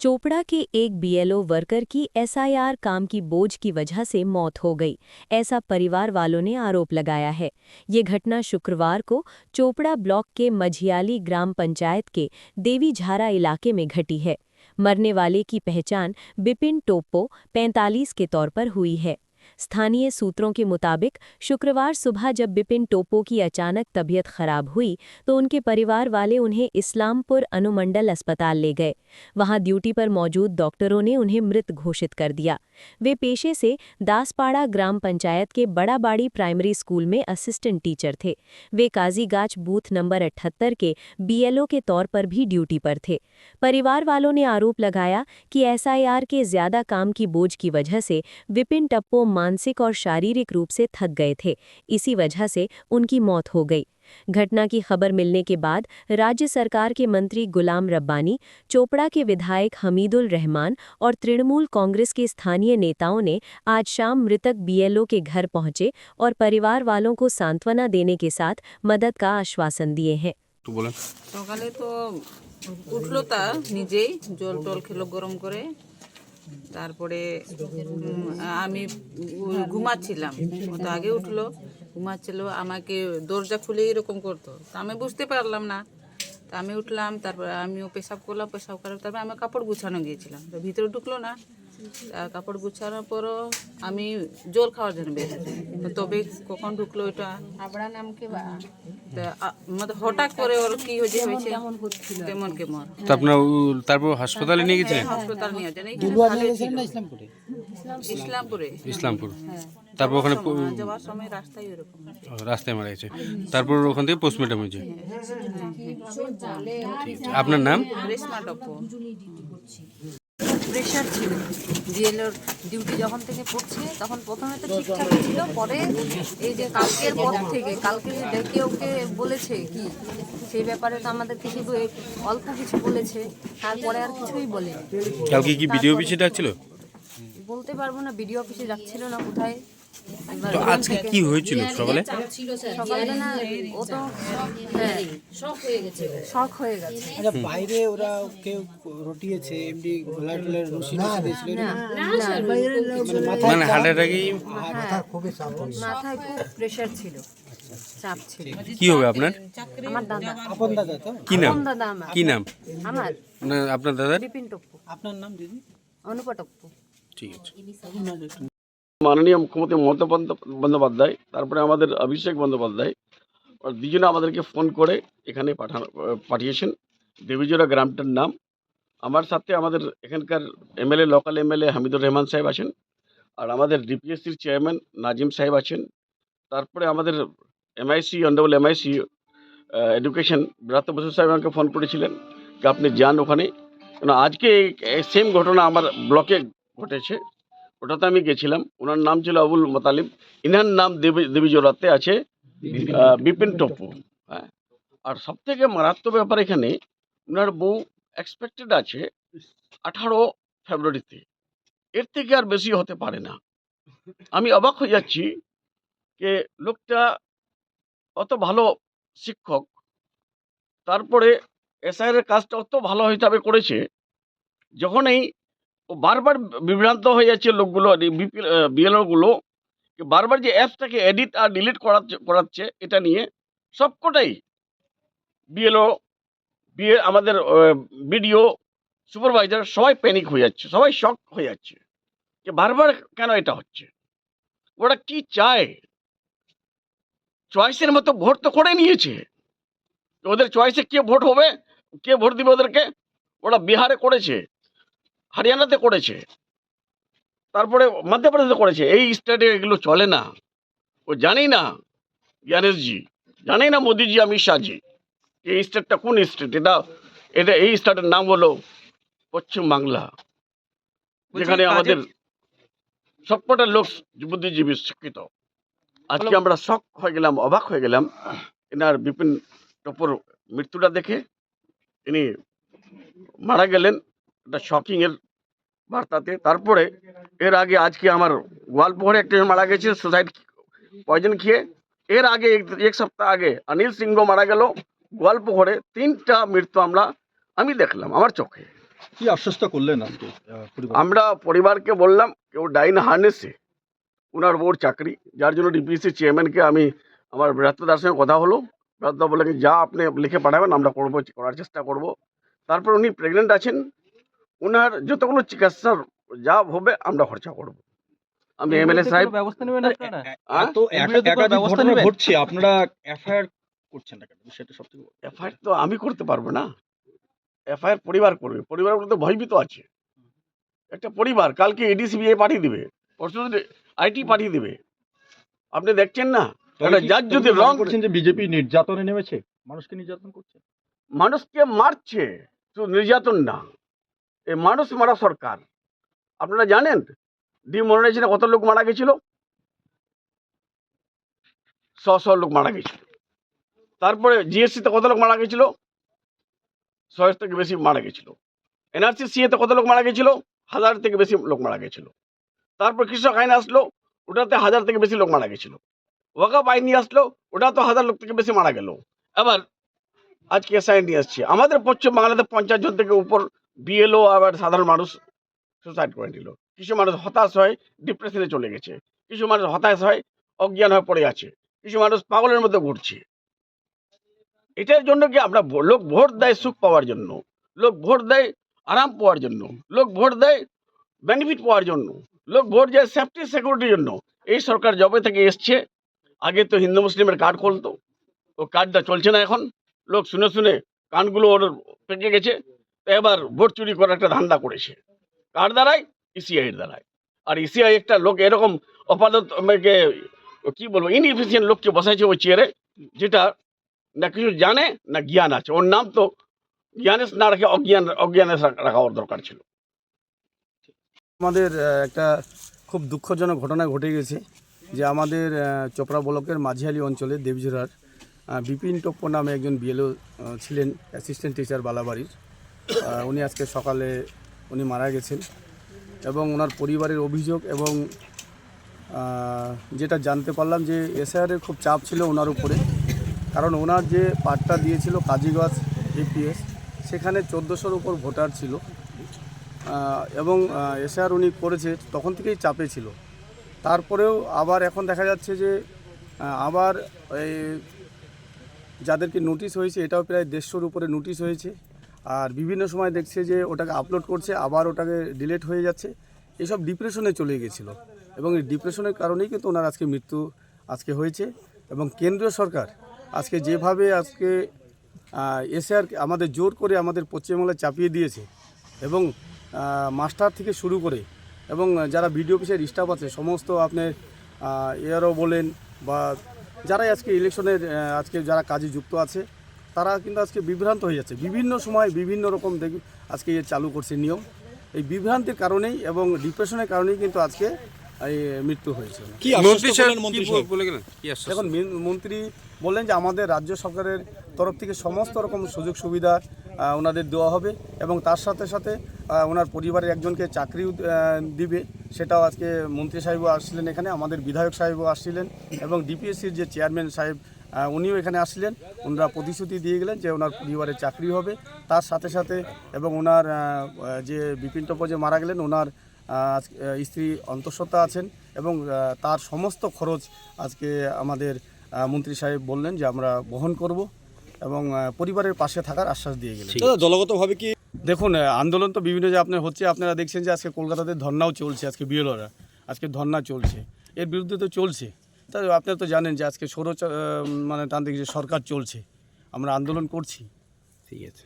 चोपड़ा के एक BLO worker की एसआईआर काम की बोझ की वजह से मौत हो गई, ऐसा परिवार वालों ने आरोप लगाया है। ये घटना शुक्रवार को चोपड़ा ब्लॉक के मझियाली ग्राम पंचायत के देवीझारा इलाके में घटी है। मरने वाले की पहचान बिपिन टोप्पो 45 के तौर पर हुई है। स्थानीय सूत्रों के मुताबिक शुक्रवार सुबह जब बिपिन टोप्पो की अचानक तबीयत खराब हुई तो उनके परिवार वाले उन्हें इस्लामपुर अनुमंडल अस्पताल ले गए। वहां ड्यूटी पर मौजूद डॉक्टरों ने उन्हें मृत घोषित कर दिया। वे पेशे से दासपाड़ा ग्राम पंचायत के बड़ाबाड़ी प्राइमरी स्कूल में असिस्टेंट टीचर थे। वे काजीगाछ बूथ नंबर 78 के बीएलओ के तौर पर भी ड्यूटी पर थे। परिवार वालों ने आरोप लगाया कि एसआईआर के ज्यादा काम की बोझ की वजह से विपिन टप्पो मानसिक और शारीरिक रूप से थक गए थे। इसी वजह से उनकी मौत हो गई। घटना की खबर मिलने के बाद राज्य सरकार के मंत्री गुलाम रब्बानी, चोपड़ा के विधायक हमीदुल रहमान और तृणमूल कांग्रेस के स्थानीय नेताओं ने आज शाम मृतक बीएलओ के घर पहुंचे और परिवार वालों को सांत्वना देने के साथ मदद का आश्वासन दिए हैं। সকালে তো উঠলো তা নিজেই জল টল খেলো গরম করে, তারপরে আমি ঘুমাচ্ছিলাম, ও তো আগে উঠলো, ঘুমাচ্ছিল, আমাকে দরজা খুলে এরকম করতো, তা আমি বুঝতে পারলাম না। তা আমি উঠলাম, তারপরে আমিও পেশাব করলাম, পেশাব করার তারপরে আমি কাপড় গুছানো গিয়েছিলাম, তো ভিতরে ঢুকলো না। কাপড় গুছানোর পরও আমি জল খাওয়ার জন্য বেরিয়েছি, তবে কখন ঢুকলো এটা আপনার নামকে মানে হঠাৎ করে ওর কি হয়েছে তেমন কেমন। আপনার তারপর হাসপাতালে নিয়ে গেছিলেন? হাসপাতাল নিয়ে যান ইসলামপুরে। ইসলামপুর, হ্যাঁ। তারপর ওখানে যাওয়ার সময় রাস্তায় মারা গেছে, তারপর ওখান থেকে পোস্টমর্টম হয়েছে। আপনার নাম? রেশমা টপ্পো। প্রেশার ছিল, বিএলওর ডিউটি যখন থেকে পড়ছে তখন প্রথমে তো ঠিকঠাক ছিল, পরে এই যে কালকের পর থেকে কালকে ডেকে ওকে বলেছে কি সেই ব্যাপারে তো আমাদেরকে শুধু অল্প কিছু বলেছে, তারপরে আর কিছুই বলেনি। কালকে কি বিডিও অফিসে ডাকছিল? বলতে পারবো না, বিডিও অফিসে যাচ্ছিল না কোথায়। তো আজকে কি হয়েছিল সকালে? সকালে না ও তো শক হয়ে গেছে। আচ্ছা, বাইরে ওরা কেউ রটিয়েছে এমনি গলা টলার রশি দিয়েছিল না? মানে হার্ট অ্যাটাকই মাথায় খুব প্রেশার ছিল, চাপ ছিল। কি হবে আপনার? আমার দাদা। আপন দাদা তো? কি নাম? দাদা আমার। কি নাম আমার? না আপনার দাদার? বিপিন টপ্পু। আপনার নাম দিদি? অনুপা টপ্পু। ঠিক আছে। মাননীয় মুখ্যমন্ত্রী মমতা বন্দ্যোপাধ্যায়, তারপরে আমাদের অভিষেক বন্দ্যোপাধ্যায় দুজনে আমাদেরকে ফোন করে এখানে পাঠিয়েছেন। দেবীজোড়া গ্রামটার নাম। আমার সাথে আমাদের এখানকার MLA, local MLA Hamidur Rahman সাহেব আছেন, আর আমাদের ডিপিএসসির চেয়ারম্যান নাজিম সাহেব আছেন। তারপরে আমাদের MIC, honourable MIC education Bratya Basu সাহেব আমাকে ফোন করেছিলেন যে আপনি যান ওখানে, কেন আজকে সেম ঘটনা আমার ব্লকে ঘটেছে, ওটাতে আমি গেছিলাম। ওনার নাম ছিল আবুল মোতালিব, ইনার নাম দেবীজোড়াতে আছে বিপিন টপ্পু। হ্যাঁ, আর সব থেকে মারাত্মক ব্যাপার এখানে ওনার বউ এক্সপেক্টেড আছে 18 ফেব্রুয়ারিতে, এর থেকে আর বেশি হতে পারে না। আমি অবাক হয়ে যাচ্ছি যে লোকটা অত ভালো শিক্ষক, তারপরে এসআইআর কাজটা অত ভালো হিসাবে করেছে, যখনই ও বারবার বিভ্রান্ত হয়ে যাচ্ছে লোকগুলো, বিএলওগুলো বারবার যে অ্যাপসটাকে এডিট আর ডিলিট করাচ্ছে এটা নিয়ে সবকটাই বিএলও, আমাদের বিডিও, সুপারভাইজার সবাই প্যানিক হয়ে যাচ্ছে, সবাই শক হয়ে যাচ্ছে যে বারবার কেন এটা হচ্ছে। ওরা কি চায়? চয়েসের মতো ভোট তো করে নিয়েছে, ওদের চয়েসে কে ভোট হবে, কে ভোট দিবে ওদেরকে? ওরা বিহারে করেছে, হরিয়ানাতে করেছে, তারপরে মধ্যপ্রদেশে করেছে। এই স্টেটে এগুলো চলে না। ও জানি না জ্ঞানেশজি, জানি না মোদিজি, অমিত শাহজি, এই স্টেটটা কোন স্টেট। এটা এই স্টেটের নাম হলো পশ্চিম বাংলা, যেখানে আমাদের সবকটা লোক বুদ্ধিজীবী শিক্ষিত। আজকে আমরা শক হয়ে গেলাম, অবাক হয়ে গেলাম এনার বিপিন টপ্পুর মৃত্যুটা দেখে। ইনি মারা গেলেন, এটা শকিং এর বার্তাতে। তারপরে এর আগে আজকে আমার গোয়ালপুরে একটা মারা গেছে সুসাইড পয়জন খেয়ে। এর আগে এক সপ্তাহ আগে অনিল সিংহ মারা গেল গোয়ালপুরে। 3টা মৃত্যু আমি দেখলাম আমার চোখে। কি আশ্বস্ত করলেন আজকে পরিবার? আমরা পরিবারকে বললাম কেউ ডাইন হার্নেসে ওনার বউর চাকরি, যার জন্য ডিপিএসসি চেয়ারম্যানকে আমি আমার বৃহত্তদার সঙ্গে কথা হলো, বৃহত্তদা বললেন যা আপনি লিখে পাঠাবেন আমরা করবো, করার চেষ্টা করব। তারপর উনি প্রেগনেন্ট আছেন, ওনার যতগুলো চিকিৎসার যা হবে আমরা খরচা করব। আমি এমএলএ সাহেব ব্যবস্থা নেবেন আপনারা? তো একাধিক ঘটনা ঘটছে, আপনারা এফআইআর করছেন না কেন? সেটা সবথেকে বড়। এফআইআর তো আমি করতে পারবো না, এফআইআর পরিবার করবে। পরিবার তো ভয়ভীত আছে। একটা পরিবার কালকে এডিসিবিএ পাঠিয়ে দিবে, পরশু আইটি পাঠিয়ে দিবে, আপনি দেখছেন না? একটা যার যদি রং করছেন যে বিজেপি নির্যাতনে নেমেছে, মানুষকে নির্যাতন করছে, মানুষকে মারছে, শুধু নির্যাতন না, এই মানুষ মারা সরকার। আপনারা জানেন ডিমনিটাইজেশনে কত লোক মারা গেছিল? 100 লোক মারা গেছিল। তারপরে জিএসসিতে কত লোক মারা গেছিল? 100 থেকে বেশি মারা গেছিল। এনআরসি সিএতে কত লোক মারা গেছিল? 1000 থেকে বেশি লোক মারা গেছিল। তারপর কৃষক আইন আসলো, ওটাতে 1000 থেকে বেশি লোক মারা গেছিল। ওয়াকাফ আইন নিয়ে আসলো, ওটা তো 1000 লোক থেকে বেশি মারা গেল। আবার আজকে এসআই নিয়ে আসছে। আমাদের পশ্চিম বাংলাতে 50 জন থেকে উপর বিএলও আবার সাধারণ মানুষ সুসাইড করে নিল। কিছু মানুষ হতাশ হয় ডিপ্রেশনে চলে গেছে, কিছু মানুষ হতাশ হয় অজ্ঞান হয়ে পড়ে আছে, কিছু মানুষ পাগলের মধ্যে ঘুরছে। এটার জন্য কি আমরা লোক ভোট দেয় সুখ পাওয়ার জন্য, লোক ভোট দেয় আরাম পাওয়ার জন্য, লোক ভোট দেয় বেনিফিট পাওয়ার জন্য, লোক ভোট দেয় সেফটি সিকিউরিটির জন্য। এই সরকার জবে থেকে এসছে, আগে তো হিন্দু মুসলিমের কার্ড খুলতো, ও কার্ডটা চলছে না এখন। লোক শুনে শুনে কানগুলো ওর পেকে গেছে, এবার ভোট চুরি করার একটা ধান্দা করেছে। কার দ্বারায়? ইসিআইয়ের দ্বারায়। আর ইসিআই একটা লোক এরকম অপারত কি বলবো ইনএফিসিয়েন্ট লোককে বসাইছে ওই চেয়ারে, যেটা না কিছু জানে না জ্ঞান আছে। ওর নাম তো জ্ঞানেশ না রাখে অজ্ঞানেশ রাখা ওর দরকার ছিল। আমাদের একটা খুব দুঃখজনক ঘটনা ঘটে গেছে যে আমাদের চোপড়া ব্লকের মাঝিয়ালি অঞ্চলে দেবঝোড়ার বিপিন টপ্পো নামে একজন বিএলও ছিলেন, অ্যাসিস্ট্যান্ট টিচার বালাবাড়ির। উনি আজকে সকালে উনি মারা গেছেন এবং ওনার পরিবারের অভিযোগ এবং যেটা জানতে পারলাম যে এসআইআরের খুব চাপ ছিল ওনার উপরে, কারণ ওনার যে পার্টটা দিয়েছিল কাজীগঞ্জ এপিএস, সেখানে 1400-র উপর ভোটার ছিল এবং এসআইআর উনি করেছে, তখন থেকেই চাপে ছিল। তারপরেও আবার এখন দেখা যাচ্ছে যে আবার এই যাদেরকে নোটিশ হয়েছে এটাও প্রায় 150-র উপরে নোটিশ হয়েছে। আর বিভিন্ন সময় দেখছে যে ওটাকে আপলোড করছে, আবার ওটাকে ডিলিট হয়ে যাচ্ছে। এসব ডিপ্রেশনে চলে গেছিলো এবং এই ডিপ্রেশনের কারণেই কিন্তু ওনার আজকে মৃত্যু আজকে হয়েছে। এবং কেন্দ্রীয় সরকার আজকে যেভাবে আজকে এসআইআর আমাদের জোর করে আমাদের পশ্চিমবাংলায় চাপিয়ে দিয়েছে এবং মাস্টার থেকে শুরু করে এবং যারা বিডিও অফিসের স্টাফ আছে সমস্ত আপনার এআরও বলেন বা যারাই আজকে ইলেকশনের আজকে যারা কাজে যুক্ত আছে তারা কিন্তু আজকে বিভ্রান্ত হয়ে যাচ্ছে। বিভিন্ন সময় বিভিন্ন রকম আজকে চালু করছে নিয়ম। এই বিভ্রান্তির কারণেই এবং ডিপ্রেশনের কারণেই কিন্তু আজকে এই মৃত্যু হয়েছে। এখন মন্ত্রী বললেন যে আমাদের রাজ্য সরকারের তরফ থেকে সমস্ত রকম সুযোগ সুবিধা ওনাদের দেওয়া হবে এবং তার সাথে সাথে ওনার পরিবারের একজনকে চাকরিও দিবে। সেটাও আজকে মন্ত্রী সাহেবও আসছিলেন এখানে, আমাদের বিধায়ক সাহেবও আসছিলেন এবং ডিপিএসসির যে চেয়ারম্যান সাহেব উনিও এখানে আসছিলেন। ওনারা প্রতিশ্রুতি দিয়ে গেলেন যে ওনার পরিবারের চাকরি হবে। তার সাথে সাথে এবং ওনার যে বিপিন টপ্পো যে মারা গেলেন ওনার স্ত্রী অন্তঃসত্ত্বা আছেন এবং তার সমস্ত খরচ আজকে আমাদের মন্ত্রী সাহেব বললেন যে আমরা বহন করব এবং পরিবারের পাশে থাকার আশ্বাস দিয়ে গেলেন। দলগতভাবে কি দেখুন আন্দোলন তো বিভিন্ন যে আপনার হচ্ছে, আপনারা দেখছেন যে আজকে কলকাতাতে ধর্নাও চলছে, আজকে বিএলওরা আজকে ধর্না চলছে, এর বিরুদ্ধে তো চলছে। তাই আপনারা তো জানেন যে আজকে তান্ত্রিক যে সরকার চলছে, আমরা আন্দোলন করছি। ঠিক আছে।